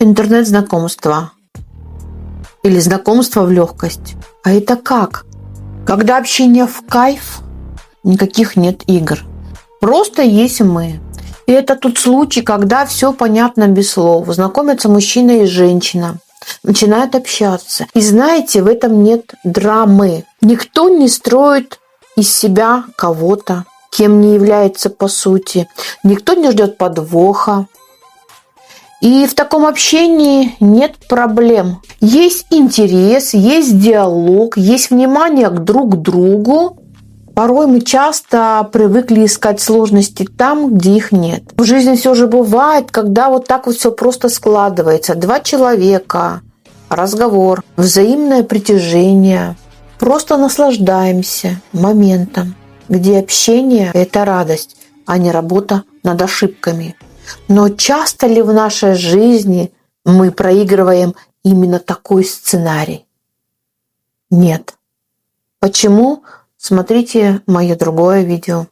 интернет-знакомства или знакомство в легкость. А это как? Когда общение в кайф, никаких нет игр. Просто есть мы. И это тот случай, когда все понятно без слов. Знакомятся мужчина и женщина, начинают общаться. И знаете, в этом нет драмы. Никто не строит из себя кого-то, кем не является по сути. Никто не ждет подвоха. И в таком общении нет проблем. Есть интерес, есть диалог, есть внимание друг к другу. Порой мы часто привыкли искать сложности там, где их нет. В жизни все же бывает, когда вот так вот все просто складывается. Два человека, разговор, взаимное притяжение. Просто наслаждаемся моментом, где общение – это радость, а не работа над ошибками. Но часто ли в нашей жизни мы проигрываем именно такой сценарий? Нет. Почему? Смотрите мое другое видео.